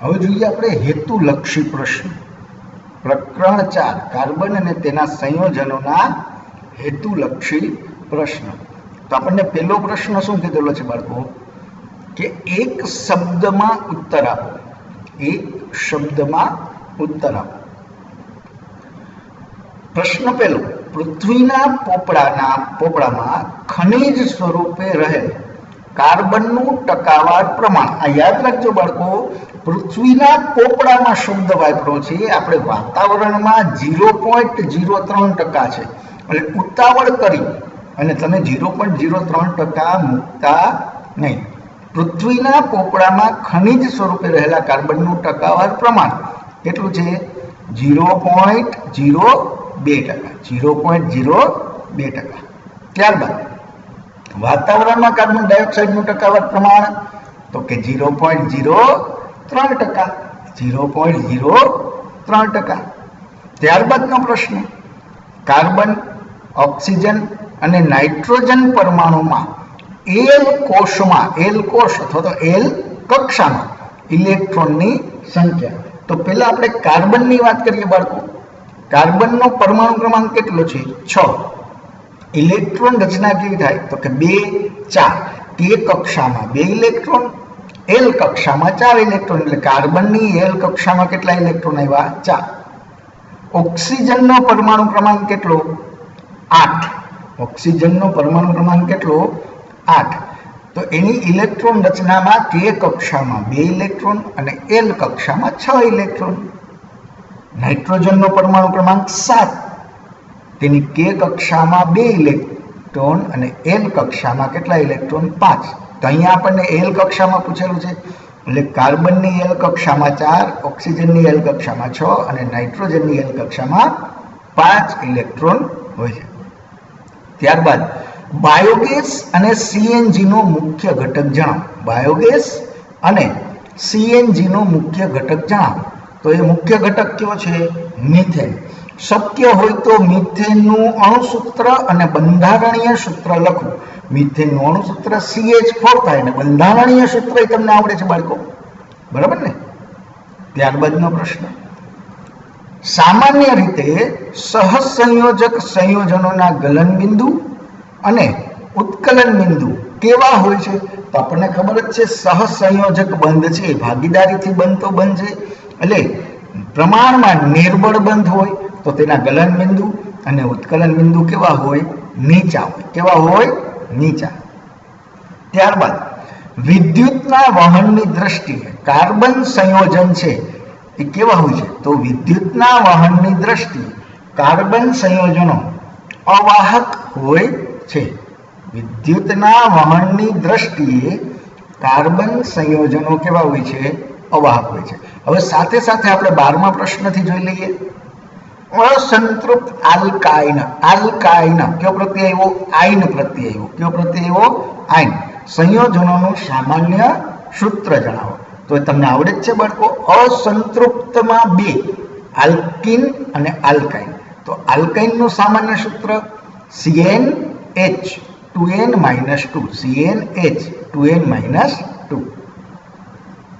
હવે જોઈએ આપણે હેતુલક્ષી પ્રશ્ન. પ્રકરણ 4 કાર્બન અને તેના સંયોજનોના હેતુલક્ષી પ્રશ્ન. તો આપણને પહેલો પ્રશ્ન શું કીધેલો છે બાળકો કે એક શબ્દમાં ઉત્તર આપો. એક શબ્દમાં ઉત્તર આપો. પ્રશ્ન પહેલો, પૃથ્વીના પોપડામાં ખનિજ સ્વરૂપે રહેલ કાર્બનનું ટકાવાર પ્રમાણ. આ યાદ રાખજો બાળકો, પૃથ્વીના પોપડામાં શબ્દ વાપરો છે, આપણે વાતાવરણમાં 0.03% છે. એટલે ઉતાવળ કરી અને તમે 0.03% મૂકતા નહીં. પૃથ્વીના પોપડામાં ખનિજ સ્વરૂપે રહેલા કાર્બનનું ટકાવાર પ્રમાણ કેટલું છે? 0.02%. 0.02%. ત્યારબાદ વાતાવરણમાં કાર્બન ડાયોક્સાઇડનું ટકાવાર પ્રમાણ તો કે 0.03%. 0.03%. ત્યારબાદનો પ્રશ્ન, કાર્બન, ઓક્સિજન અને નાઇટ્રોજન પરમાણુમાં એલ કોષમાં, એલ કોષ અથવા તો એલ કક્ષામાં ઇલેક્ટ્રોનની સંખ્યા. તો પહેલા આપણે કાર્બનની વાત કરીએ બાળકો. કાર્બનનો પરમાણુ ક્રમાંક કેટલો છે? 6. ઇલેક્ટ્રોન રચના કેવી થાય? તો કે 2, 4. કે કક્ષામાં 2 ઇલેક્ટ્રોન, એલ કક્ષામાં 4 ઇલેક્ટ્રોન. એટલે કાર્બનની એલ કક્ષામાં કેટલા ઇલેક્ટ્રોન આવ્યા? 4. ઓક્સિજનનો પરમાણુ ક્રમાંક કેટલો? 8. ઓક્સિજનનો પરમાણુ ક્રમાંક કેટલો? 8. તો એની ઇલેક્ટ્રોન રચનામાં કે કક્ષામાં 2 ઇલેક્ટ્રોન અને એલ કક્ષામાં 6 ઇલેક્ટ્રોન. નાઇટ્રોજનનો પરમાણુ ક્રમાંક 7. તેની કે કક્ષામાં 2 ઇલેક્ટ્રોન અને એલ કક્ષામાં કેટલા ઇલેક્ટ્રોન? 5. તો અહીંયા આપણને એલ કક્ષામાં પૂછેલું છે, એટલે કાર્બનની એલ કક્ષામાં 4, ઓક્સિજનની એલ કક્ષામાં 6 અને નાઇટ્રોજનની એલ કક્ષામાં 5 ઇલેક્ટ્રોન હોય છે. ત્યારબાદ બાયોગેસ અને સીએનજી નો મુખ્ય ઘટક જણાવો. બાયોગેસ અને સીએનજી નો મુખ્ય ઘટક જણાવો. તો એ મુખ્ય ઘટક કયો છે? મિથેન. શક્ય હોય તો મિથેનનું અણુસૂત્ર અને બંધારણીય સૂત્ર લખો. મિથેનનું અણુસૂત્ર CH4 થાય અને બંધારણીય સૂત્ર તમને આવડે છે બાળકો, બરાબર ને? ત્યારબાદનો પ્રશ્ન, સામાન્ય રીતે સહસંયોજક સંયોજનોના ગલન બિંદુ અને ઉત્કલન બિંદુ કેવા હોય છે? તો આપણને ખબર જ છે, સહસંયોજક બંધ છે, ભાગીદારીથી બનતો બંધ છે. એટલે પ્રમાણમાં નિર્બળ બંધ હોય તો તેના ગલન બિંદુ અને ઉત્કલન બિંદુ કેવા હોય? નીચા હોય. કેવા હોય? નીચા. ત્યારબાદ વિદ્યુતના વહનની દ્રષ્ટિએ કાર્બન સંયોજન છે એ કેવા હોય છે? તો વિદ્યુતના વહનની દ્રષ્ટિએ કાર્બન સંયોજનો અવાહક હોય છે. વિદ્યુતના વહનની દ્રષ્ટિએ કાર્બન સંયોજનો કેવા હોય છે? અવાહક હોય છે. હવે સાથે સાથે આપણે 12મા પ્રશ્નથી જોઈ લઈએ. અસંતૃપ્ત આલ્કાઇન. આલ્કાઇન કયો પ્રત્યય આવ્યો? આઇન પ્રત્યય આવ્યો. કયો પ્રત્યય આવ્યો? આઇન. સંયોજનોનું સામાન્ય સૂત્ર જણાવો. તો એ તમને આવડે જ છે બાળકો. અસંતૃપ્તમાં 2, આલ્કિન અને આલ્કાઇન. તો આલ્કાઇનનું સામાન્ય સૂત્ર CnH2n-2. CnH2n-2.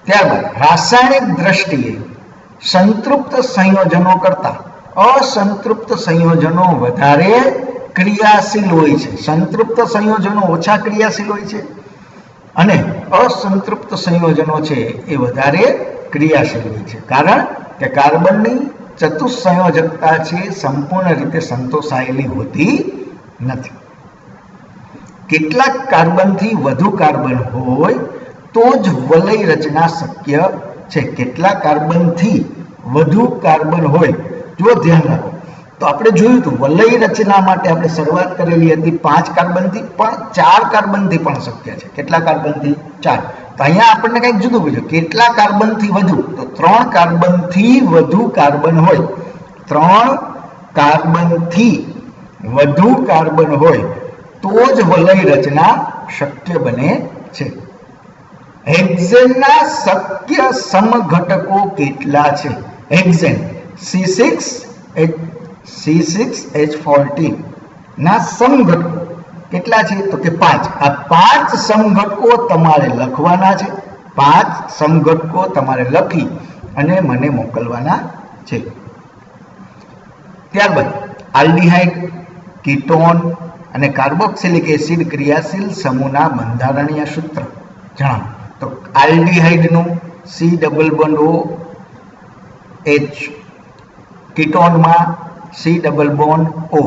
ત્યારબાદ રાસાયણિક દ્રષ્ટિએ સંતૃપ્ત સંયોજનો કરતા અસંતૃપ્ત સંયોજનો વધારે ક્રિયાશીલ હોય છે. સંતૃપ્ત સંયોજનો ઓછા ક્રિયાશીલ હોય છે અને અસંતૃપ્ત સંયોજનો છે એ વધારે ક્રિયાશીલ હોય છે. કારણ કે કાર્બનની ચતુઃસંયોજકતા છે સંપૂર્ણ રીતે સંતોષાયેલી હોતી નથી. કેટલાક કાર્બનથી વધુ કાર્બન હોય તો જ વલય રચના શક્ય છે. કેટલાક કાર્બનથી વધુ કાર્બન હોય, જો ધ્યાન રાખો તો આપણે જોયું હતું વલય રચના માટે આપણે શરૂઆત કરેલી હતી 5 કાર્બનથી, પણ 4 કાર્બનથી પણ શક્ય છે. કેટલા કાર્બનથી? 4. તો અહીંયા આપણને કંઈક જુદું પૂછ્યું, કેટલા કાર્બનથી વધુ? તો 3 કાર્બનથી વધુ કાર્બન હોય, 3 કાર્બનથી વધુ કાર્બન હોય તો જ વલય રચના શક્ય બને છે. હેક્ઝેનના શક્ય સમઘટકો કેટલા છે? હેક્ઝેન C6H14 ના સમઘટકો કેટલા છે? તો કે 5. આ 5 સમઘટકો તમારે લખવાના છે. 5 સમઘટકો તમારે લખી અને મને મોકલવાના છે. ત્યારબાદ આલ્ડીહાઇડ, કીટોન અને કાર્બોક્સિલિક એસિડ ક્રિયાશીલ સમૂહના બંધારણીય સૂત્ર જણાવો. તો આલ્ડીહાઇડનું C double bond O H, કીટોનમાં C ડબલ બોન્ડ O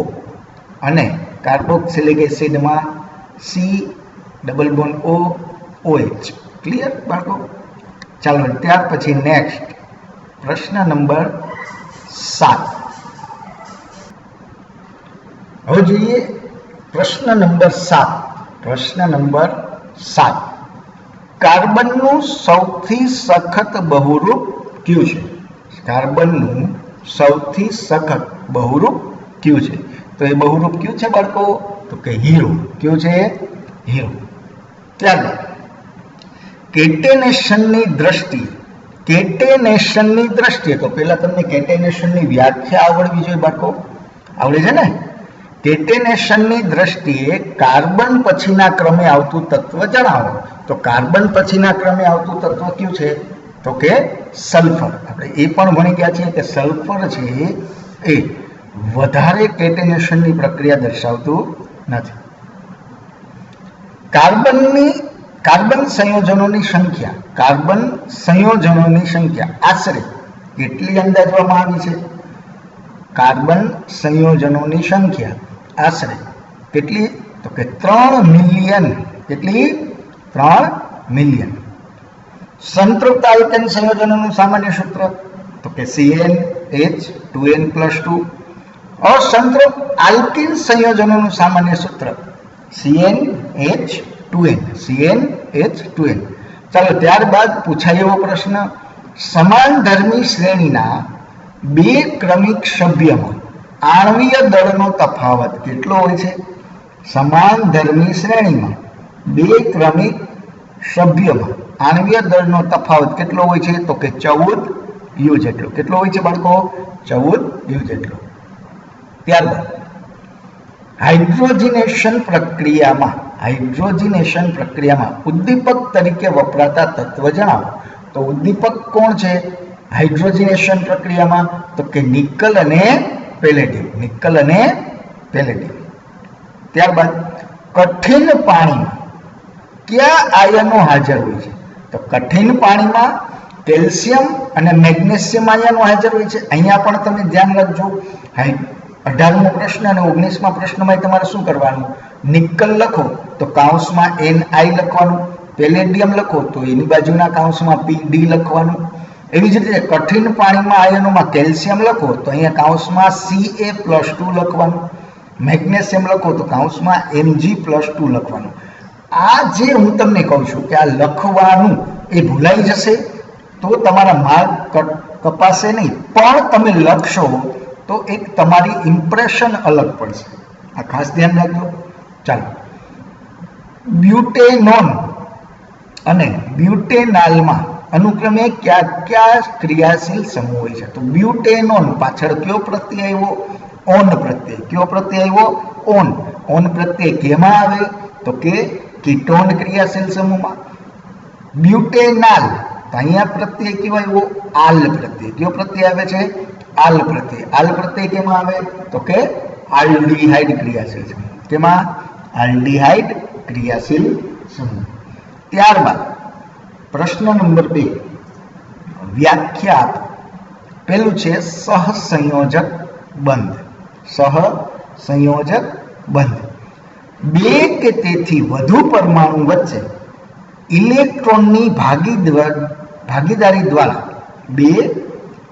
અને કાર્બોક્સિલિક એસિડમાં C double bond O OH. Clear બાળકો? ચાલો ત્યાર પછી નેક્સ્ટ પ્રશ્ન નંબર 7. હવે જોઈએ પ્રશ્ન નંબર 7. પ્રશ્ન નંબર 7. કાર્બનનું સૌથી સખત બહુરૂપ કયું છે? કાર્બનનું સૌથી સખત બહુરૂપ કયું છે? તો એ બહુરૂપ કયું છે બાળકો? તો કે હીરો. કયું છે? હીરો. ત્યારબાદ કેટેનેશનની દ્રષ્ટિએ તો પહેલા તમને કેટેનેશનની વ્યાખ્યા આવડવી જોઈએ બાળકો. આવડે છે ને? કેટેનેશનની દ્રષ્ટિએ કાર્બન પછીના ક્રમે આવતું તત્વ જણાવો. તો કાર્બન પછીના ક્રમે આવતું તત્વ કયું છે? તો કે સલ્ફર. આપણે એ પણ ભણી ગયા છીએ કે સલ્ફર છે એ વધારે કેટેનેશનની પ્રક્રિયા દર્શાવતું નથી. કાર્બન સંયોજનોની સંખ્યા આશરે કેટલી અંદાજવામાં આવી છે? કાર્બન સંયોજનોની સંખ્યા આશરે કેટલી? તો કે 3 મિલિયન. કેટલી? 3 મિલિયન. સંતૃપ્ત આલ્કેન સંયોજનોનું સામાન્ય સૂત્ર તો કે CnH2n+2. અસંતૃપ્ત આલ્કીન સંયોજનોનું સામાન્ય સૂત્ર CnH2n. ચાલો ત્યારબાદ પૂછાય એવો પ્રશ્ન, સમાનધર્મી શ્રેણીના 2 ક્રમિક સભ્યમાં આણ્વીય દળનો તફાવત કેટલો હોય છે? સમાનધર્મી શ્રેણીમાં 2 ક્રમિક સભ્યમાં આણ્વીય દળનો તફાવત કેટલો હોય છે? તો કે 14 U જેટલો. કેટલો હોય છે બાળકો? 14 U જેટલો. ત્યારબાદ હાઇડ્રોજનેશન પ્રક્રિયામાં ઉદ્દીપક તરીકે વપરાતા તત્વ જણાવો. તો ઉદ્દીપક કોણ છે હાઇડ્રોજનેશન પ્રક્રિયામાં? તો કે નિકલ અને પેલેડિયમ. ત્યારબાદ કઠિન પાણીમાં કયા આયનો હાજર હોય છે? તો કઠિન પાણીમાં કેલ્શિયમ અને મેગ્નેશિયમ આયનો હાજર હોય છે. અહીંયા પણ તમે ધ્યાન રાખજો. 18મો પ્રશ્ન અને 19મા પ્રશ્નમાં તમારે શું કરવાનું? નિકલ લખો તો કૌંસમાં Ni લખવાનું, પેલેડિયમ લખો તો એની બાજુના કૌંસમાં Pd લખવાનું. એવી જ રીતે કઠિન પાણીમાં આયનોમાં કેલ્શિયમ લખો તો અહીંયા કૌંસમાં Ca+2 લખવાનું, મેગ્નેશિયમ લખો તો કૌંસમાં Mg+2 લખવાનું. આ જે હું તમને કહું છું કે આ લખવાનું એ ભૂલાઈ જશે તો તમારા માર્ક કપાશે નહીં, પણ તમે લખશો તો એક તમારી ઇમ્પ્રેશન અલગ પડશે. આ ખાસ ધ્યાન રાખજો. ચાલો, બ્યુટેનોન અને બ્યુટેનાલમાં અનુક્રમે કયા ક્રિયાશીલ સમૂહ હોય છે? તો બ્યુટેનોન પાછળ કયો પ્રત્યય આવ્યો? ઓન પ્રત્યય. કયો પ્રત્યય આવ્યો? ઓન પ્રત્યય કેમાં આવે? તો કે કીટોન ક્રિયાશીલ સમૂહમાં. બ્યુટેનાલ તો અહીંયા પ્રત્યય કેવો આવ્યો? આલ પ્રત્યય. કયો પ્રત્યય આવે છે? આલ પ્રત્યય. આલ પ્રત્યય કેમાં આવે? તો કે આલ્ડીહાઇડ ક્રિયાશીલ સમૂહ. તેમાં આલ્ડીહાઇડ ક્રિયાશીલ સમૂહ. ત્યારબાદ પ્રશ્ન નંબર 2 વ્યાખ્યા આપો. પેલું છે સહસંયોજક બંધ. સહસંયોજક બંધ 2 કે તેથી વધુ પરમાણુ વચ્ચે ઇલેક્ટ્રોનની ભાગીદારી દ્વારા 2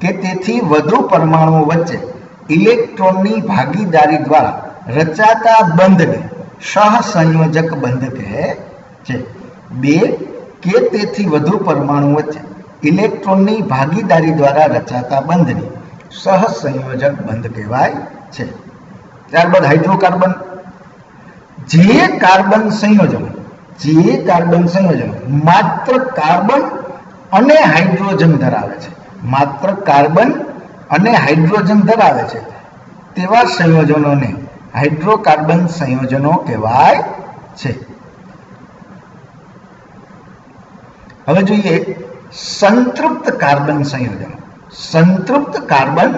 કે તેથી વધુ પરમાણુઓ વચ્ચે ઇલેક્ટ્રોનની ભાગીદારી દ્વારા રચાતા બંધને સહસંયોજક બંધ કહે છે. 2 કે તેથી વધુ પરમાણુ વચ્ચે ઇલેક્ટ્રોનની ભાગીદારી દ્વારા રચાતા બંધને સહસંયોજક બંધ કહેવાય છે. ત્યારબાદ હાઇડ્રોકાર્બન. જે કાર્બન સંયોજનો માત્ર કાર્બન અને હાઇડ્રોજન ધરાવે છે, માત્ર કાર્બન અને હાઇડ્રોજન ધરાવે છે તેવા સંયોજનોને હાઇડ્રોકાર્બન સંયોજનો કહેવાય છે. હવે જોઈએ સંતૃપ્ત કાર્બન સંયોજનો. સંતૃપ્ત કાર્બન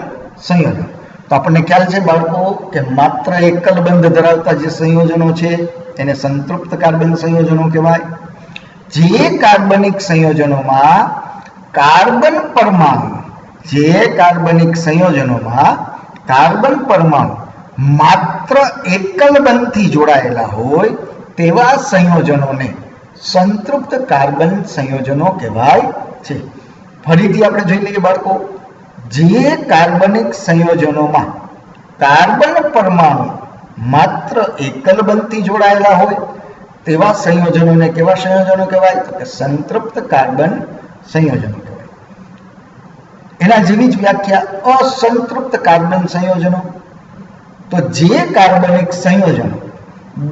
સંયોજનો તો આપણને ખ્યાલ છે બાળકો કે માત્ર એકલ બંધ ધરાવતા જે સંયોજનો છે એને સંતૃપ્ત કાર્બન સંયોજનો કહેવાય. જે કાર્બનિક સંયોજનોમાં કાર્બન પરમાણુ કાર્બન પરમાણુ માત્ર એકલ બંધથી જોડાયેલા હોય તેવા સંયોજનોને સંતૃપ્ત કાર્બન સંયોજનો કહેવાય છે. ફરીથી આપણે જોઈ લઈએ બાળકો, જે કાર્બનિક સંયોજનોમાં કાર્બન પરમાણુ માત્ર એકલ બંધથી જોડાયેલા હોય તેવા સંયોજનોને કેવા સંયોજનો કહેવાય? તો કે સંતૃપ્ત કાર્બન સંયોજનો કહેવાય. એના જેવી જ વ્યાખ્યા અસંતૃપ્ત કાર્બન સંયોજનો. તો જે કાર્બનિક સંયોજનો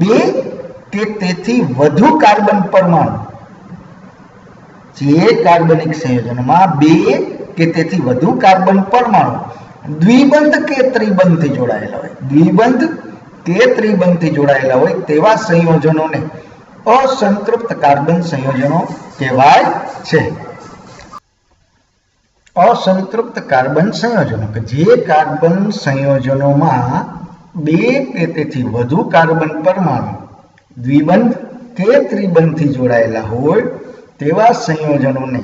બે કે તેથી વધુ કાર્બન પરમાણુ કે તેથી વધુ કાર્બન પરમાણુ દ્વિબંધ કે ત્રિબંધથી જોડાયેલા હોય તેવા સંયોજનોને અસંતૃપ્ત કાર્બન સંયોજનો કહેવાય છે. અસંતૃપ્ત કાર્બન સંયોજનો કે જે કાર્બન સંયોજનોમાં બે કે તેથી વધુ કાર્બન પરમાણુ દ્વિબંધ કે ત્રિબંધથી જોડાયેલા હોય તેવા સંયોજનોને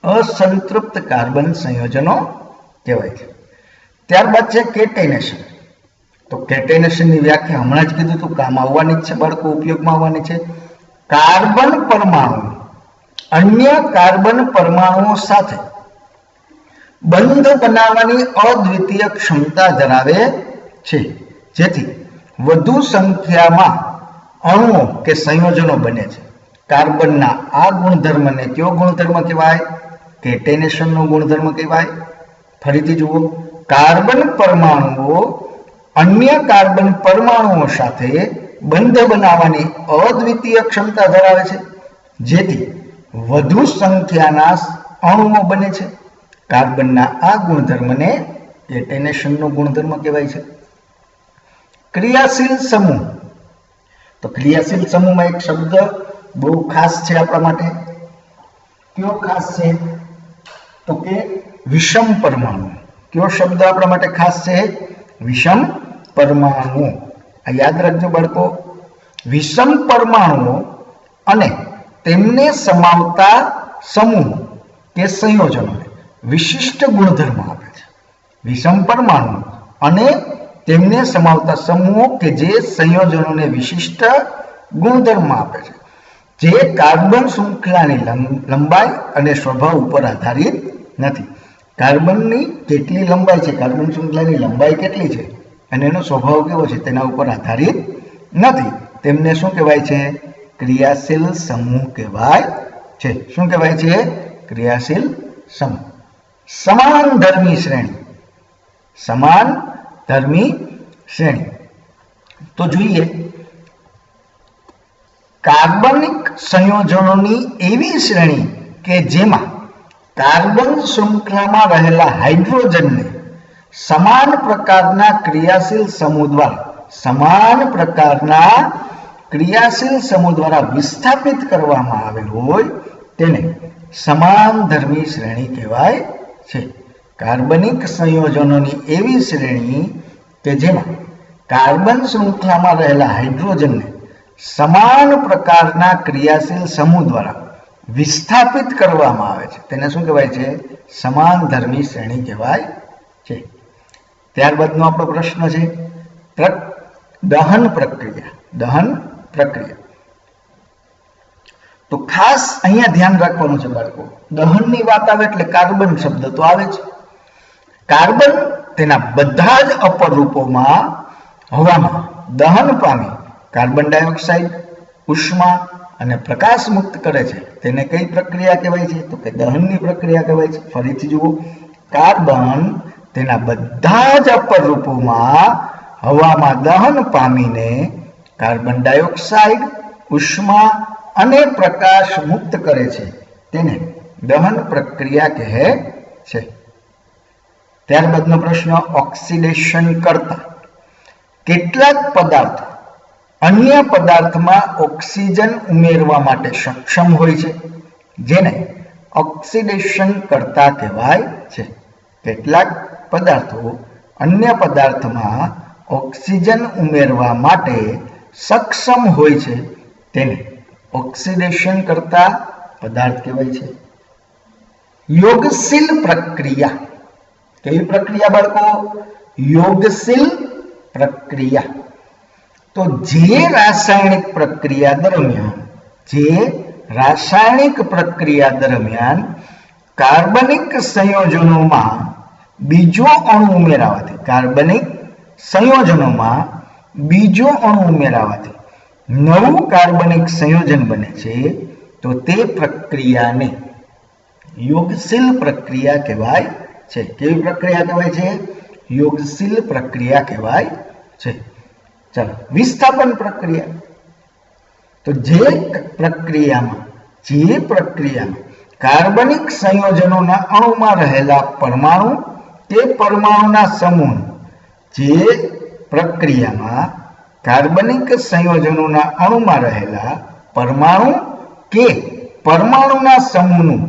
અસંતૃપ્ત કાર્બન સંયોજનો કહેવાય છે. ત્યારબાદ છે કેટેનેશન. તો કેટેનેશનની વ્યાખ્યા હમણાં જ કીધું હતું, કામ આવવાની જ છે બાળકો, ઉપયોગમાં આવવાની છે. કાર્બન પરમાણુ અન્ય કાર્બન પરમાણુઓ સાથે બંધ બનાવવાની અદ્વિતીય ક્ષમતા ધરાવે છે, જેથી વધુ સંખ્યામાં અણુઓ કે સંયોજનો બને છે. કાર્બનના આ ગુણધર્મને કયો ગુણધર્મ કહેવાય? કેટેનેશનનો ગુણધર્મ કહેવાય. ફરીથી જુઓ, કાર્બન પરમાણુઓ અન્ય કાર્બન પરમાણુઓ સાથે બંધ બનાવવાની અદ્વિતીય ક્ષમતા ધરાવે છે, જેથી વધુ સંખ્યાના અણુઓ બને છે. કાર્બનના આ ગુણધર્મને કેટેનેશનનો ગુણધર્મ કહેવાય છે. ક્રિયાશીલ સમૂહ. તો ક્રિયાશીલ સમૂહમાં એક શબ્દ બહુ ખાસ છે આપણા માટે. કયો ખાસ છે? તો કે વિષમ પરમાણુ. કયો શબ્દ આપણા માટે ખાસ છે? વિષમ પરમાણુ. આ યાદ રાખજો બાળકો. વિષમ પરમાણુઓ અને તેમને સમાવતા સમૂહ કે સંયોજનોને વિશિષ્ટ ગુણધર્મ આપે છે. વિષમ પરમાણુ અને તેમને સમાવતા સમૂહો કે જે સંયોજનોને વિશિષ્ટ ગુણધર્મ આપે છે, જે કાર્બન શૃંખલાની લંબાઈ અને સ્વભાવ ઉપર આધારિત નથી. કાર્બનની કેટલી લંબાઈ છે, કાર્બન શૃંખલાની લંબાઈ કેટલી છે અને એનો સ્વભાવ કેવો છે તેના ઉપર આધારિત નથી. તેમને શું કહેવાય છે? ક્રિયાશીલ સમૂહ કહેવાય છે. શું કહેવાય છે? ક્રિયાશીલ સમૂહ. સમાનધર્મી શ્રેણી. સમાનધર્મી શ્રેણી. તો જોઈએ, કાર્બનિક સંયોજનોની એવી શ્રેણી કે જેમાં કાર્બન શૃંખલામાં રહેલા હાઇડ્રોજનને સમાન પ્રકારના ક્રિયાશીલ સમૂહ દ્વારા વિસ્થાપિત કરવામાં આવેલ હોય તેને સમાનધર્મી શ્રેણી કહેવાય છે. કાર્બનિક સંયોજનોની એવી શ્રેણી કે જેમાં કાર્બન શૃંખલામાં રહેલા હાઇડ્રોજનને સમાન પ્રકારના ક્રિયાશીલ સમૂહ દ્વારા વિસ્થાપિત કરવામાં આવે છે તેને શું કહેવાય છે? સમાનધર્મી શ્રેણી કહેવાય છે. ત્યારબાદનો આપણો પ્રશ્ન છે દહન પ્રક્રિયા. તો ખાસ અહીંયા ધ્યાન રાખવાનું છે બાળકો. દહનની વાત આવે એટલે કાર્બન શબ્દ તો આવે જ. કાર્બન તેના બધા જ અપર રૂપોમાં હવામાં દહન પામી કાર્બન ડાયોક્સાઇડ, ઉષ્મા અને પ્રકાશ મુક્ત કરે છે. તેને કઈ પ્રક્રિયા કહેવાય છે? તો કે દહનની પ્રક્રિયા કહેવાય છે. ફરીથી જુઓ, કાર્બન તેના બધા જ અપર રૂપોમાં હવામાં દહન પામીને કાર્બન ડાયોક્સાઇડ, ઉષ્મા અને પ્રકાશ મુક્ત કરે છે. તેને દહન પ્રક્રિયા કહે છે. ત્યારબાદનો પ્રશ્ન, ઓક્સિડેશન કરતા કેટલાક પદાર્થો અન્ય પદાર્થમાં ઓક્સિજન ઉમેરવા માટે સક્ષમ હોય છે, જેને ઓક્સિડેશન કરતા કહેવાય છે. કેટલાક પદાર્થો અન્ય પદાર્થમાં ઓક્સિજન ઉમેરવા માટે સક્ષમ હોય છે તેને ઓક્સિડેશન કરતા પદાર્થ કહેવાય છે. યોગશીલ પ્રક્રિયા. કેવી પ્રક્રિયા બાળકો? યોગશીલ પ્રક્રિયા. તો જે રાસાયણિક પ્રક્રિયા દરમિયાન કાર્બનિક સંયોજનોમાં બીજો અણુ ઉમેરાવાથી નવું કાર્બનિક સંયોજન બને છે, તો તે પ્રક્રિયાને યોગશીલ પ્રક્રિયા કહેવાય છે. કેવી પ્રક્રિયા કહેવાય છે? યોગશીલ પ્રક્રિયા કહેવાય છે. ચાલો, વિસ્થાપન પ્રક્રિયા. તો જે પ્રક્રિયામાં કાર્બનિક સંયોજનોના અણુમાં રહેલા પરમાણુ તે પરમાણુના સમૂહ કાર્બનિક સંયોજનોના અણુમાં રહેલા પરમાણુ કે પરમાણુના સમૂહનું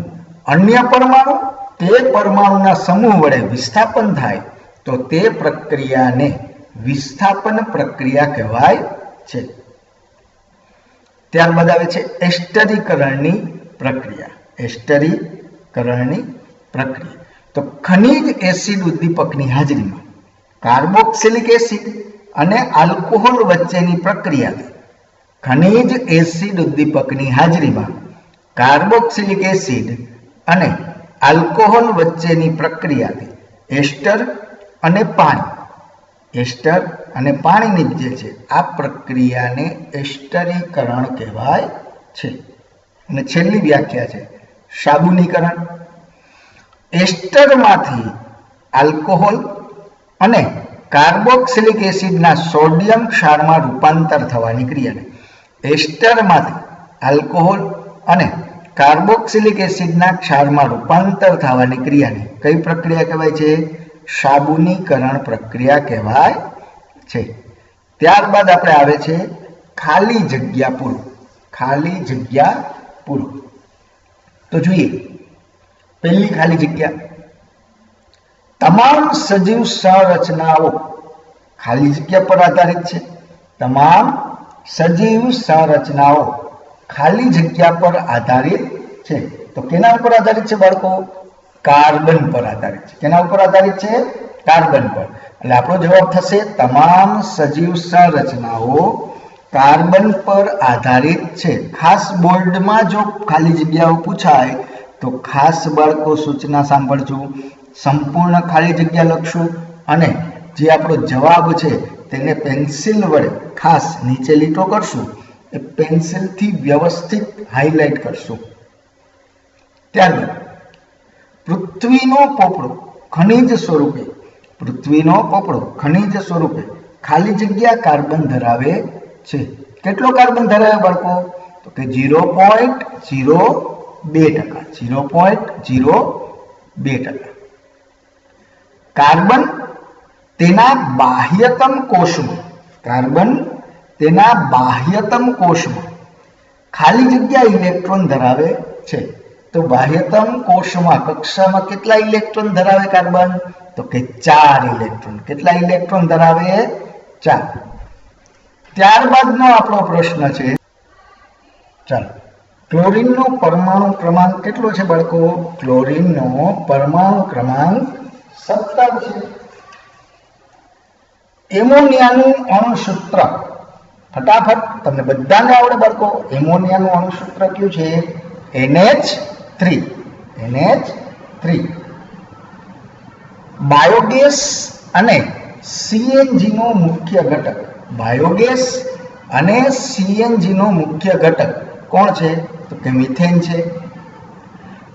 અન્ય પરમાણુ તે પરમાણુના સમૂહ વડે વિસ્થાપન થાય તો તે પ્રક્રિયાને વિસ્થાપન પ્રક્રિયા કહેવાય છે. ત્યારબાદ આવે છે એસ્ટરીકરણની પ્રક્રિયા. તો ખનિજ એસિડ ઉદ્દીપકની હાજરીમાં કાર્બોક્સિલિક એસિડ અને આલ્કોહોલ વચ્ચેની પ્રક્રિયાથી ખનિજ એસિડ ઉદ્દીપકની હાજરીમાં કાર્બોક્સિલિક એસિડ અને આલ્કોહોલ વચ્ચેની પ્રક્રિયાથી એસ્ટર અને પાણીની જે છે આ પ્રક્રિયાને એસ્ટરીકરણ કહેવાય છે. અને છેલ્લી વ્યાખ્યા છે સાબુનીકરણ. એસ્ટરમાંથી આલ્કોહોલ અને કાર્બોક્સિલિક એસિડના સોડિયમ ક્ષારમાં રૂપાંતર થવાની ક્રિયાને એસ્ટરમાંથી આલ્કોહોલ અને કાર્બોક્સિલિક એસિડના ક્ષારમાં રૂપાંતર થવાની ક્રિયાને કઈ પ્રક્રિયા કહેવાય છે? સાબુનીકરણ પ્રક્રિયા કહેવાય છે. ત્યારબાદ આપણે આવે છે ખાલી જગ્યા પૂરો. તો જોઈએ પહેલી ખાલી જગ્યા. તમામ સજીવ સંરચનાઓ ખાલી જગ્યા પર આધારિત છે. તમામ સજીવ સંરચનાઓ ખાલી જગ્યા પર આધારિત છે. તો કેના ઉપર આધારિત છે બાળકો? કાર્બન પર આધારિત છે. કેના ઉપર આધારિત છે? કાર્બન પર. એટલે આપણો જવાબ થશે તમામ સજીવ સંરચનાઓ કાર્બન પર આધારિત છે. ખાસ બોર્ડમાં જો ખાલી જગ્યાઓ પૂછાય તો ખાસ બાળકો સૂચના સાંભળજો. સંપૂર્ણ ખાલી જગ્યા લખશું અને જે આપણો જવાબ છે તેને પેન્સિલ વડે ખાસ નીચે લીટો કરશું. એ પેન્સિલથી વ્યવસ્થિત હાઇલાઇટ કરશું. ત્યારબાદ પૃથ્વીનો પોપડો ખનિજ સ્વરૂપે ખાલી જગ્યા કાર્બન ધરાવે છે. કેટલો કાર્બન ધરાવે બાળકો? તો કે 0.02%. કાર્બન તેના બાહ્યતમ કોષમાં ખાલી જગ્યા ઇલેક્ટ્રોન ધરાવે છે. તો બાહ્યતમ કોષમાં કક્ષામાં કેટલા ઇલેક્ટ્રોન ધરાવે કાર્બન? તો કે 4 ઇલેક્ટ્રોન. કેટલા ઇલેક્ટ્રોન ધરાવે? 4. ત્યારબાદનો આપણો પ્રશ્ન છે, ચાલો, ક્લોરીનનો પરમાણુ ક્રમાંક કેટલો છે બાળકો? ક્લોરીનનો પરમાણુ ક્રમાંક 17 છે. એમોનિયાનું અણુસૂત્ર ફટાફટ તમને બધાને આવડે બાળકો. એમોનિયાનું અણુસૂત્ર કયું છે? NH3. બાયોગેસ અને CNG નો મુખ્ય ઘટક કોણ છે? તો કે મિથેન છે.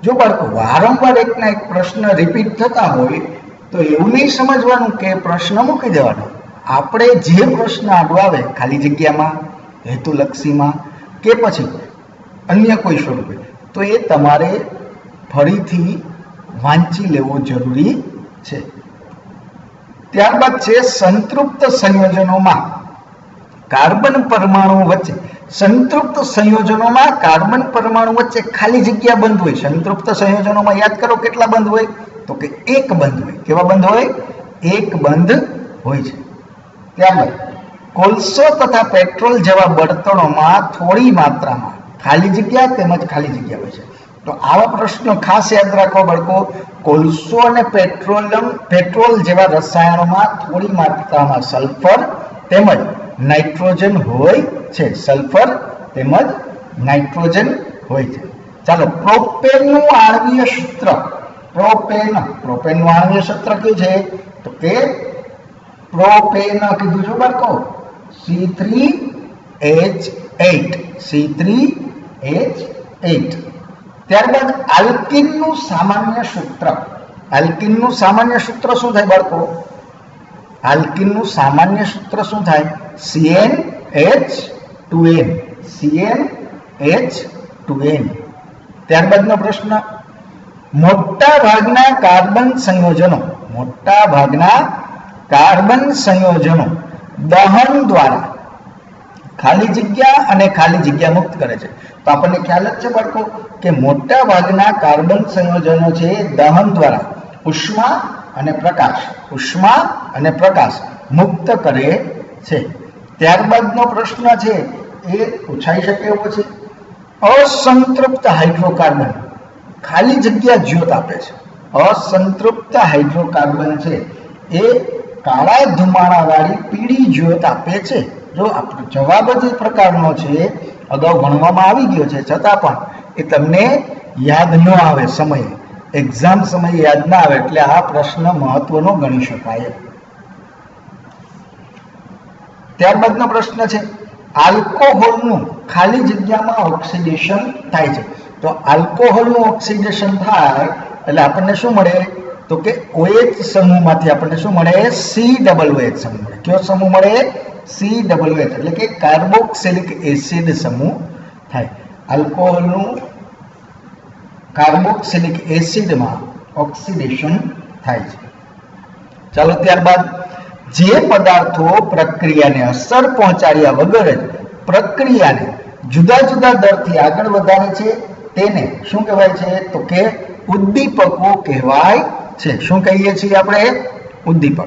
જો બાળકો વારંવાર એકના એક પ્રશ્ન રિપીટ થતા હોય તો એવું નહીં સમજવાનું કે પ્રશ્ન મૂકી દેવાનો. આપણે જે પ્રશ્ન આગળ આવે ખાલી જગ્યામાં, હેતુલક્ષીમાં કે પછી અન્ય કોઈ સ્વરૂપે, તો એ તમારે ફરીથી વાંચી લેવું જરૂરી છે. ત્યારબાદ છે સંતૃપ્ત સંયોજનોમાં કાર્બન પરમાણુ વચ્ચે સંતૃપ્ત સંયોજનોમાં કાર્બન પરમાણુ વચ્ચે ખાલી જગ્યા બંધ હોય. સંતૃપ્ત સંયોજનોમાં યાદ કરો કેટલા બંધ હોય? તો કે એક બંધ હોય. કેવા બંધ હોય? એક બંધ હોય છે. ત્યારબાદ કોલસો તથા પેટ્રોલ જેવા બળતણોમાં થોડી માત્રામાં ખાલી જગ્યા તેમજ ખાલી જગ્યા હોય છે. તો આવા પ્રશ્નો ખાસ યાદ રાખો બાળકો. કોલસો અને પેટ્રોલ જેવા રસાયણોમાં થોડી માત્રામાં સલ્ફર તેમજ નાઇટ્રોજન હોય છે. સલ્ફર તેમજ નાઇટ્રોજન હોય છે. ચાલો, પ્રોપેનનું આણ્વીય સૂત્ર. પ્રોપેનનું આણ્વીય સૂત્ર કયું છે? તો કે પ્રોપેન કીધું છું બાળકો, C3H8. C3H8. ત્યારબાદ આલ્કીનનું સામાન્ય સૂત્ર. આલ્કીનનું સામાન્ય સૂત્ર શું થાય બાળકો? આલ્કીનનું સામાન્ય સૂત્ર શું થાય? CnH2n. CnH2n. ત્યારબાદનો પ્રશ્ન, મોટા ભાગના કાર્બન સંયોજનો દહન દ્વારા ખાલી જગ્યા અને ખાલી જગ્યા મુક્ત કરે છે. તો આપણને ખ્યાલ જ છે બાળકો કે મોટા ભાગના કાર્બન સંયોજનો છે દહન દ્વારા ઉષ્મા અને પ્રકાશ મુક્ત કરે છે. ત્યારબાદનો પ્રશ્ન છે એ પૂછાઈ શકે એવો છે, અસંતૃપ્ત હાઇડ્રોકાર્બન ખાલી જગ્યા જ્યોત આપે છે. અસંતૃપ્ત હાઇડ્રોકાર્બન છે એ કાળા ધુમાડાવાળી પીળી જ્યોત આપે છે. જો આપણો જવાબ જ એ પ્રકારનો છે, અગાઉ ભણવામાં આવી ગયો છે, છતાં પણ એ તમને યાદ ન આવે, સમયે એક્ઝામ સમયે યાદ ના આવે, એટલે આ પ્રશ્ન મહત્વનો ગણી શકાય. ત્યારબાદનો પ્રશ્ન છે, આલ્કોહોલનું ખાલી જગ્યામાં ઓક્સિડેશન થાય છે. તો આલ્કોહોલનું ઓક્સિડેશન થાય એટલે આપણને શું મળે? તો કે OH સમૂહમાંથી આપણને શું મળે? COOH સમૂહ મળે. કયો સમૂહ મળે? COOH એટલે કે કાર્બોક્સિલિક એસિડ સમૂહ થાય. આલ્કોહોલનું કાર્બોક્સિલિક એસિડમાં ઓક્સિડેશન થાય છે. ચાલો, ત્યારબાદ જે પદાર્થો પ્રક્રિયાને અસર પહોંચાડ્યા વગર જ પ્રક્રિયાને જુદા જુદા દરથી આગળ વધારે છે તેને શું કહેવાય છે? તો કે ઉદ્દીપકો કહેવાય છે. શું કહીએ છીએ આપણે? ઉદ્દીપક.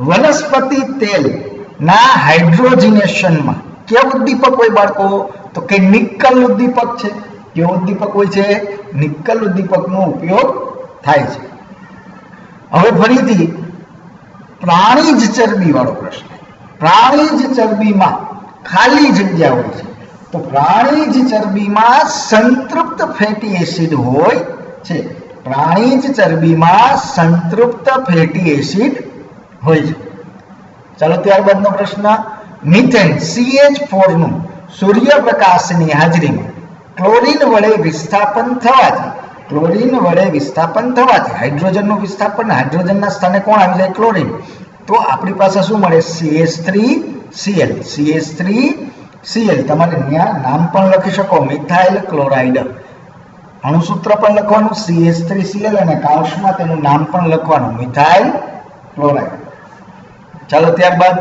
વનસ્પતિ તેલ ના હાઇડ્રોજનેશનમાં કેવું ઉદ્દીપક હોય બાળકો? તો કે નિકલ ઉદ્દીપક છે. કેવું ઉદ્દીપક હોય છે? નિકલ ઉદ્દીપકનો ઉપયોગ થાય છે. હવે ફરીથી પ્રાણીજ ચરબી વાળો પ્રશ્ન. પ્રાણીજ ચરબીમાં ખાલી જગ્યા હોય છે. તો પ્રાણીજ ચરબીમાં સંતૃપ્ત ફેટી એસિડ હોય છે. પ્રાણીજ ચરબીમાં સંતૃપ્ત ફેટી એસિડ હોય છે. ચાલો, ત્યારબાદનો પ્રશ્ન, મિથેન CH4 નું સૂર્યપ્રકાશની હાજરીમાં ક્લોરીન વડે વિસ્થાપન થવાથી હાઇડ્રોજનનું વિસ્થાપન, હાઇડ્રોજનના સ્થાને કોણ આવી જાય? ક્લોરીન. તો આપણી પાસે શું મળે? CH3Cl. તમારે ત્યાં નામ પણ લખી શકો, મિથાઇલ ક્લોરાઇડ. અણુસૂત્ર પણ લખવાનું CH3Cl અને કાઉન્સમાં તેનું નામ પણ લખવાનું મિથાઇલ ક્લોરાઇડ. ચાલો, ત્યારબાદ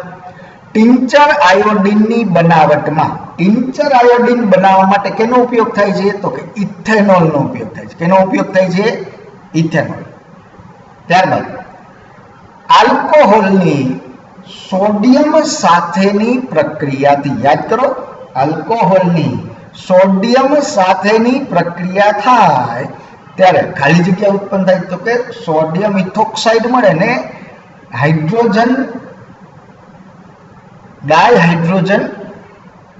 ટિંચર આયોડિનની બનાવટમાં ટિંચર આયોડિન બનાવવા માટે કેનો ઉપયોગ થાય છે? તો કે ઇથેનોલનો ઉપયોગ થાય છે. કેનો ઉપયોગ થાય છે? ઇથેનોલ. ત્યારબાદ આલ્કોહોલની સોડિયમ સાથેની પ્રક્રિયાથી, યાદ કરો, આલ્કોહોલની સોડિયમ સાથેની પ્રક્રિયા થાય ત્યારે ખાલી જગ્યા ઉત્પન્ન થાય. તો કે સોડિયમ ઇથોક્સાઇડ મળે ને હાઇડ્રોજન ડાયહાઇડ્રોજન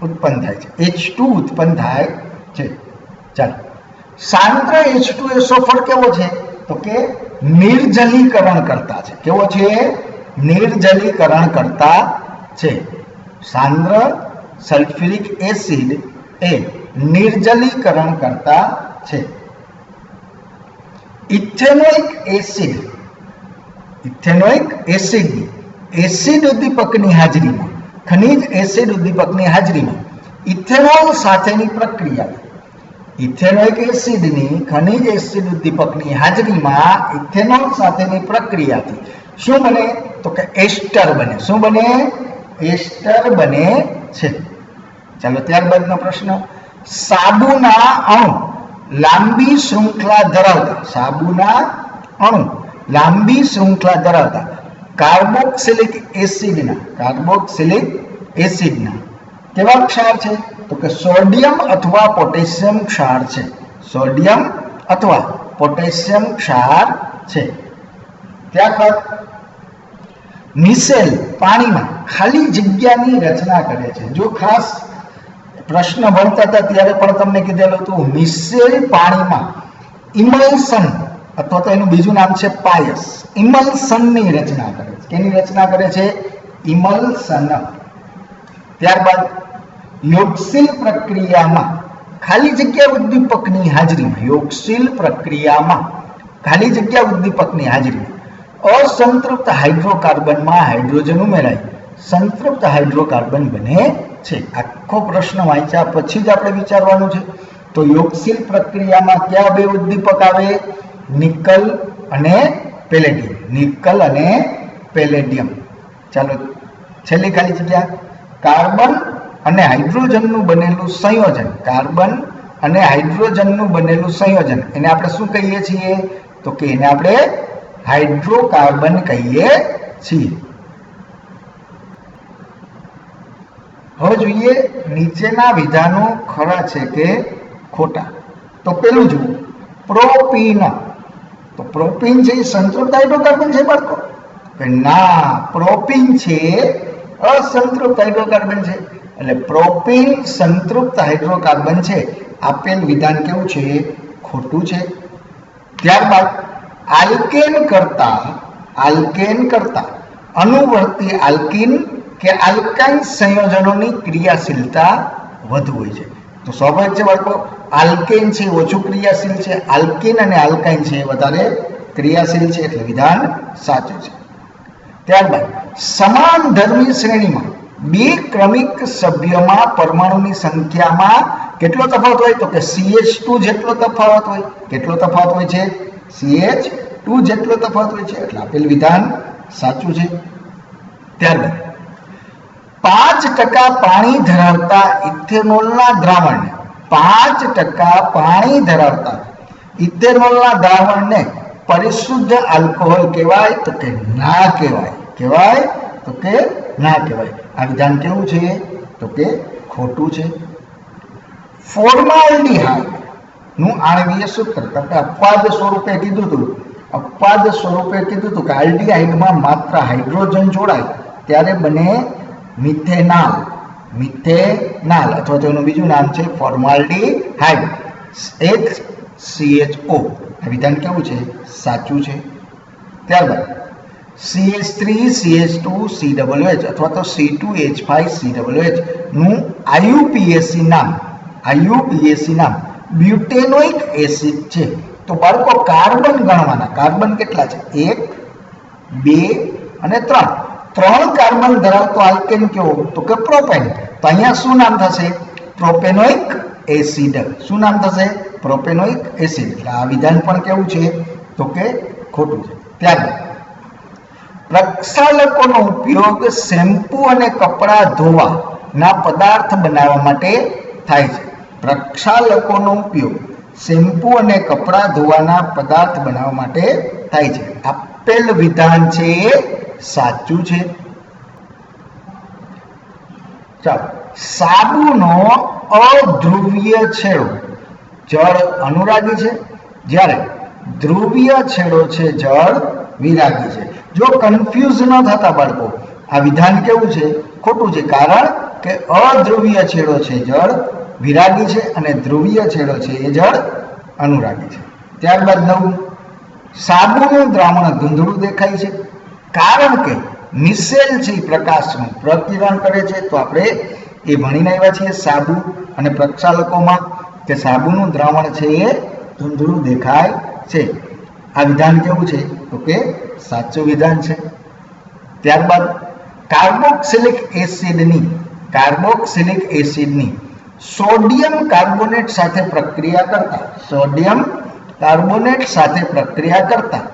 ઉત્પન્ન થાય છે, H2 ઉત્પન્ન થાય છે. ચાલો, સાંદ્ર H2SO ફળ કેવો છે? તો કે નિર્જલીકરણ કરતા છે. કેવો છે? નિર્જલીકરણ કરતા છે. સાંદ્ર સલ્ફ્યુરિક એસિડ એ નિર્જલીકરણ કરતા છે. ઇથેનોઇક એસિડ એસિડ ઉદ્દીપકની હાજરીમાં, ખનિજ એસિડ ઉદ્દીપકની હાજરીમાં ઇથેનોલ સાથેની પ્રક્રિયા, ઇથેનોઇક એસિડની ખનિજ એસિડ ઉદ્દીપકની હાજરીમાં ઇથેનોલ સાથેની પ્રક્રિયાથી શું બને? તો કે એસ્ટર બને. શું બને? એસ્ટર બને છે. ચાલો ત્યારબાદનો પ્રશ્ન, સાબુના અણુ લાંબી શૃંખલા ધરાવતા, સાબુના અણુ લાંબી શૃંખલા ધરાવતા કાર્બોક્સિલિક એસિડના કેવા ક્ષાર છે? તો કે સોડિયમ અથવા પોટેશિયમ ક્ષાર છે. સોડિયમ અથવા પોટેશિયમ ક્ષાર છે. ત્યારબાદ મિસેલ પાણીમાં ખાલી જગ્યાની રચના કરે છે. જો ખાસ પ્રશ્ન ભણતા હતા ત્યારે પણ તમને કીધેલું હતું, મિસેલ પાણીમાં ઇમલ્સન અથવા તો એનું બીજું નામ છે પાયસ, ઇમલ્સનની રચના કરે છે. કેની રચના કરે છે? ઇમલ્સન. ત્યારબાદ યોગશીલ પ્રક્રિયામાં ખાલી જગ્યા ઉદ્દીપકની હાજરીમાં, યોગશીલ પ્રક્રિયામાં ખાલી જગ્યા ઉદ્દીપકની હાજરીમાં અસંતૃપ્ત હાઇડ્રોકાર્બનમાં હાઇડ્રોજન ઉમેરાય સંતૃપ્ત હાઇડ્રોકાર્બન બને છે. આખો પ્રશ્ન વાંચ્યા પછી જ આપણે વિચારવાનું છે. તો યોગશીલ પ્રક્રિયામાં કયા બે ઉદ્દીપક આવે? નિકલ અને પેલેડિયમ. નિકલ અને પેલેડિયમ. ચાલો છેલ્લી ખાલી જગ્યા, કાર્બન અને હાઇડ્રોજનનું બનેલું સંયોજન, કાર્બન અને હાઇડ્રોજનનું બનેલું સંયોજન, એને આપણે શું કહીએ છીએ? તો કે એને આપણે હાઇડ્રોકાર્બન કહીએ છીએ. હવે જોઈએ નીચેના વિધાનો ખરા છે કે ખોટા. તો પેલું જુઓ, પ્રોપીન. તો પ્રોપીન છે એ સંતૃપ્ત હાઇડ્રોકાર્બન છે બાળકો? કે ના, પ્રોપીન છે અસંતૃપ્ત હાઇડ્રોકાર્બન છે. એટલે પ્રોપીન સંતૃપ્ત હાઇડ્રોકાર્બન છે. આપેલ વિધાન કેવું છે? ખોટું છે. ત્યારબાદ આલ્કેન કરતા અનુવર્તી આલ્કીન કે આલ્કાઇન સંયોજનોની ક્રિયાશીલતા વધુ હોય છે. તો સ્વાભાવિક છે બાળકો, આલ્કેન છે ઓછું ક્રિયાશીલ છે, આલ્કીન અને આલ્કાઇન છે વધારે ક્રિયાશીલ છે, એટલે વિધાન સાચું છે. ત્યારબાદ સમાન ધર્મી શ્રેણીમાં બે ક્રમિક સભ્યોમાં પરમાણુની સંખ્યામાં કેટલો તફાવત હોય? તો કે CH2 જેટલો તફાવત હોય. કેટલો તફાવત હોય છે? CH2 જેટલો તફાવત હોય છે, એટલે આપેલ વિધાન સાચું છે. ત્યારબાદ 5% પાણી ધરાવતા ઇથેનોલના દ્રાવણને 5% પાણી ધરાવતા ઇથેનોલના દ્રાવણને પરિશુદ્ધ આલ્કોહોલ કહેવાય? તો કે ના કહેવાય. કહેવાય? તો કે ના કહેવાય. આ વિધાન કેવું છે? તો કે ખોટું છે. ફોર્માલ્ડિહાઇડ નું આણ્વીય સૂત્ર તમને અપવાદ સ્વરૂપે કીધું હતું. અપવાદ સ્વરૂપે કીધું હતું કે આલ્ડિહાઇડમાં માત્ર હાઇડ્રોજન જોડાય ત્યારે બને મિથેનાલ. મિથેનાલ અથવા તો એનું બીજું નામ છે ફોર્માલ્ડિહાઇડ, HCHO. આ વિધાન કેવું છે? સાચું છે. ત્યારબાદ CH3 CH2 COOH અથવા તો C2H5 COOH નું IUPAC નામ બ્યુટેનોઇક એસિડ છે. તો બાળકો કાર્બન ગણવાના. કાર્બન કેટલા છે? 1 2 અને 3. 3 કાર્બન ધરાવતો આલ્કેન કેવો? તો કે પ્રોપેન. તો અહીંયા શું નામ થશે? Propanoic acid. શું નામ થશે? Propanoic acid. એટલે આ વિધાન પણ કેવું છે? તો કે ખોટું છે. ત્યારબાદ પ્રક્ષાલકોનો ઉપયોગ શેમ્પૂ અને કપડાં ધોવાના પદાર્થ બનાવવા માટે થાય છે. પ્રક્ષાલકોનો ઉપયોગ શેમ્પૂ અને કપડાં ધોવાના પદાર્થ બનાવવા માટે થાય છે. આપેલ વિધાન છે એ સાચું છે. ચાલો, સાબુનો અધ્રુવીય છેડો જળ અનુરાગી છે, જ્યારે ધ્રુવીય છેડો છે જળ વિરાગી છે. જો કન્ફ્યુઝ ન થતા બાળકો, આ વિધાન કેવું છે? ખોટું છે. કારણ કે અધ્રુવીય છેડો છે જળ વિરાગી છે અને ધ્રુવીય છેડો છે એ જળ અનુરાગી છે. ત્યારબાદ 9, સાબુનું દ્રાવણ ધૂંધળું દેખાય છે કારણ કે મિસેલ છે પ્રકાશનું પ્રકિરણ કરે છે. તો આપણે એ ભણીને આવ્યા છીએ સાબુ અને પ્રક્ષાલકોમાં કે સાબુનું દ્રાવણ છે એ ધૂંધળું દેખાય છે. આ વિધાન કેવું છે? તો કે સાચું વિધાન છે. ત્યારબાદ કાર્બોક્સિલિક એસિડની સોડિયમ કાર્બોનેટ સાથે પ્રક્રિયા કરતા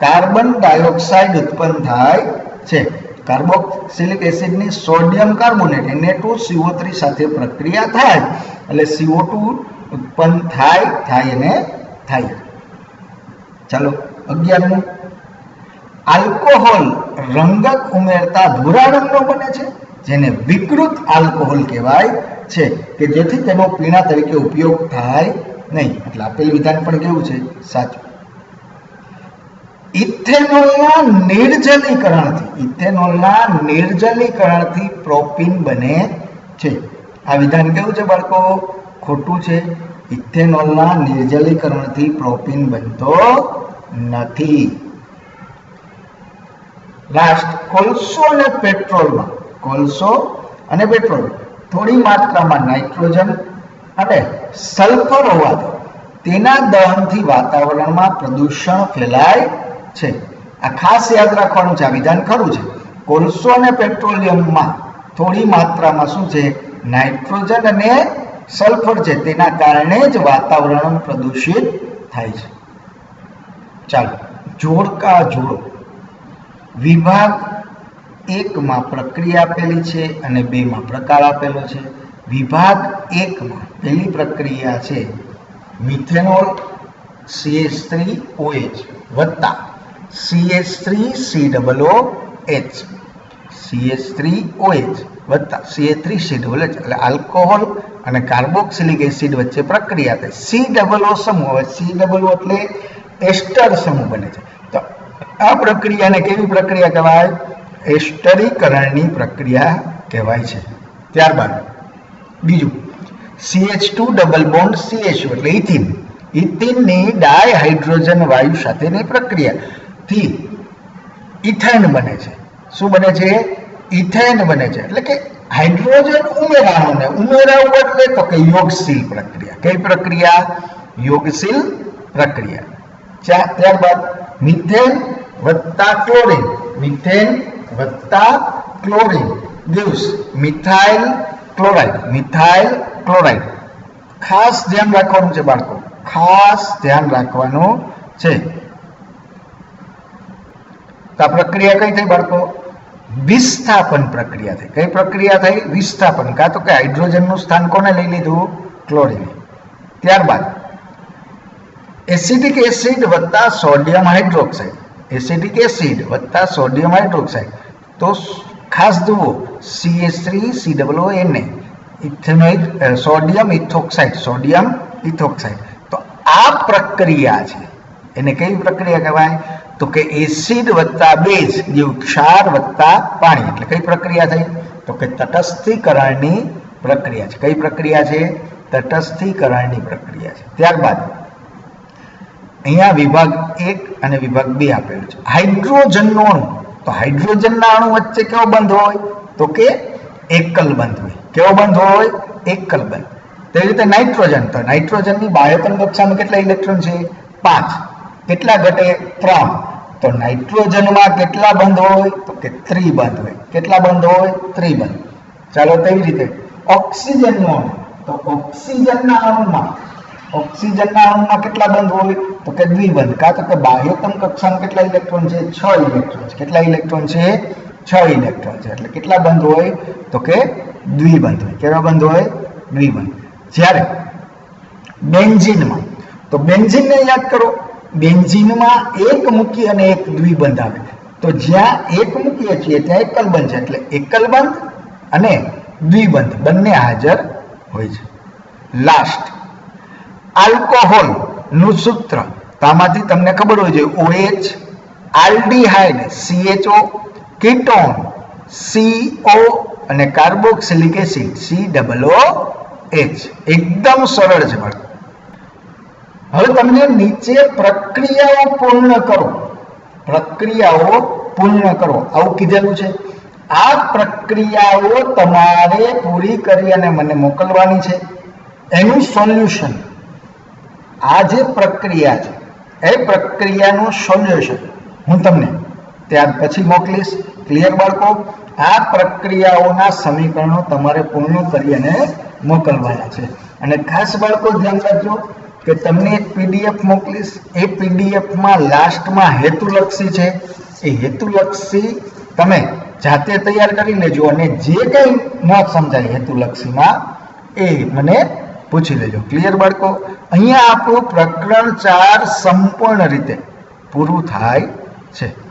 કાર્બન ડાયોક્સાઇડ ઉત્પન્ન થાય છે. કાર્બોક્સિલિક એસિડની સોડિયમ કાર્બોનેટ Na2CO3 સાથે પ્રક્રિયા થાય એટલે CO2 ઉત્પન્ન થાય. ચાલો 11મું, આલ્કોહોલ રંગક ઉમેરતા ભૂરા રંગનો બને છે જેને વિકૃત આલ્કોહોલ કહેવાય છે કે જેથી તેનો પીણા તરીકે ઉપયોગ થાય નહીં. એટલે આપેલ વિધાન પણ કેવું છે? સાચું. ઇથેનોલના નિર્જલીકરણથી પ્રોપીન બને છે. આ વિધાન કેવું છે બાળકો? ખોટું છે. ઇથેનોલના નિર્જલીકરણથી પ્રોપીન બનતો નથી. લાસ્ટ, કોલસો અને પેટ્રોલ થોડી માત્રામાં નાઇટ્રોજન અને સલ્ફર હોવાથી તેના દહનથી વાતાવરણમાં પ્રદૂષણ ફેલાય છે. આ ખાસ યાદ રાખવાનું છે. આ વિધાન ખરું છે. કોલસો અને પેટ્રોલિયમમાં થોડી માત્રામાં શું છે? નાઇટ્રોજન અને સલ્ફર છે. તેના કારણે જ વાતાવરણ પ્રદૂષિત થાય છે. ચાલો જોડકા જોડો. વિભાગ 1 માં પ્રક્રિયા આપેલી છે અને 2 માં પ્રકાર આપેલો છે. વિભાગ 1 માં પહેલી પ્રક્રિયા છે મિથેનોલ CH3OH વત્તા CH3COOH વત્તા CH3COOH એટલે આલ્કોહોલ અને કાર્બોક્સિલિક એસિડ વચ્ચે પ્રક્રિયા થાય. COO સમૂહ, હવે COO એટલે એસ્ટર સમૂહ બને છે. તો આ પ્રક્રિયાને કેવી પ્રક્રિયા કહેવાય? એસ્ટરીકરણની પ્રક્રિયા કહેવાય છે. ત્યારબાદ બીજું CH2 ડબલ બોન્ડ CHO એટલે ઇથિનની ડાયહાઇડ્રોજન વાયુ સાથેની પ્રક્રિયાથી ઇથેન બને છે. શું બને છે? ઇથેન બને છે. એટલે કે હાઇડ્રોજન ઉમેરાવું એટલે તો કે યોગશીલ પ્રક્રિયા. કઈ પ્રક્રિયા? યોગશીલ પ્રક્રિયા. ત્યારબાદ મિથેન વત્તા ક્લોરીન gives મિથાઇલ ક્લોરાઇડ. ખાસ ધ્યાન રાખવાનું છે બાળકો, ખાસ ધ્યાન રાખવાનું છે. તો આ પ્રક્રિયા કઈ થઈ બાળકો? વિસ્થાપન પ્રક્રિયા થઈ. કઈ પ્રક્રિયા થઈ? વિસ્થાપન. કાં તો કે હાઇડ્રોજનનું સ્થાન કોને લઈ લીધું? ક્લોરીન. ત્યારબાદ એસિડિક એસિડ વત્તા સોડિયમ હાઇડ્રોક્સાઇડ. તો ખાસ જુઓ CH3COONA ઇથેનોઇક સોડિયમ ઇથોક્સાઇડ. તો આ પ્રક્રિયા છે એને કઈ પ્રક્રિયા કહેવાય? તો કે એસિડ વત્તા બેઝ જેવું ક્ષાર વત્તા પાણી. એટલે કઈ પ્રક્રિયા થઈ? તો કે તટસ્થીકરણની પ્રક્રિયા છે. કઈ પ્રક્રિયા છે? તટસ્થીકરણની પ્રક્રિયા છે. ત્યારબાદ અહીંયા વિભાગ 1 અને વિભાગ 2 આપેલું છે. હાઇડ્રોજનનો અણુ. તો હાઇડ્રોજનના અણુ વચ્ચે કેવો બંધ હોય? તો કે એકલ બંધ હોય. કેવો બંધ હોય? એકલ બંધ. તેવી રીતે નાઇટ્રોજન. તો નાઇટ્રોજનની બાહ્યતમ કક્ષામાં કેટલા ઇલેક્ટ્રોન છે? 5. કેટલા ઘટે? 3. તો નાઇટ્રોજનમાં કેટલા બંધ હોય? તો કે ત્રિબંધ હોય. કેટલા બંધ હોય? ત્રિબંધ. ચાલો તેવી રીતે ઓક્સિજનનો અણુ. તો ઓક્સિજનના અણુમાં કેટલા બંધ હોય? તો કે દ્વિબંધ. કાં તો કે બાહ્યતમ કક્ષામાં કેટલા ઇલેક્ટ્રોન છે? 6 ઇલેક્ટ્રોન છે. કેટલા ઇલેક્ટ્રોન છે? 6 ઇલેક્ટ્રોન છે. એટલે કેટલા બંધ હોય? તો કે દ્વિબંધ હોય. કેવા બંધ હોય? દ્વિબંધ. જ્યારે બેન્ઝીનમાં, તો બેન્ઝીનને યાદ કરો. બેન્ઝીનમાં એક મૂકી અને એક દ્વિબંધ આવે. તો જ્યાં એક મૂકીએ છીએ ત્યાં એકલ બંધ છે. એટલે એકલ બંધ અને દ્વિબંધ બંને હાજર હોય છે. લાસ્ટ આલ્કોહોલ નું સૂત્ર. તો આમાંથી તમને ખબર હોય છે OH, aldehyde CHO, ketone CO અને કાર્બોક્સિલિક એસિડ COOH. એકદમ સરળ છે બાળકો. હવે તમને નીચે પ્રક્રિયાઓ પૂર્ણ કરો આવું કીધેલું છે. આ પ્રક્રિયાઓ તમારે પૂરી કરી અને મને મોકલવાની છે. એનું સોલ્યુશન, આ જે પ્રક્રિયા છે એ પ્રક્રિયાનું સોલ્યુશન હું તમને ત્યાર પછી મોકલીશ. ક્લિયર બાળકો? આ પ્રક્રિયાઓના સમીકરણો તમારે પૂર્ણ કરી અને મોકલવાના છે. અને ખાસ બાળકો ધ્યાન રાખજો કે તમને એક PDF મોકલીશ. એ PDFમાં લાસ્ટમાં હેતુલક્ષી છે. એ હેતુલક્ષી તમે જાતે તૈયાર કરી લેજો અને જે કંઈ ન સમજાય હેતુલક્ષીમાં એ મને પૂછી લેજો. ક્લિયર બાળકો? અહીંયા આપણું પ્રકરણ 4 સંપૂર્ણ રીતે પૂરું થાય છે.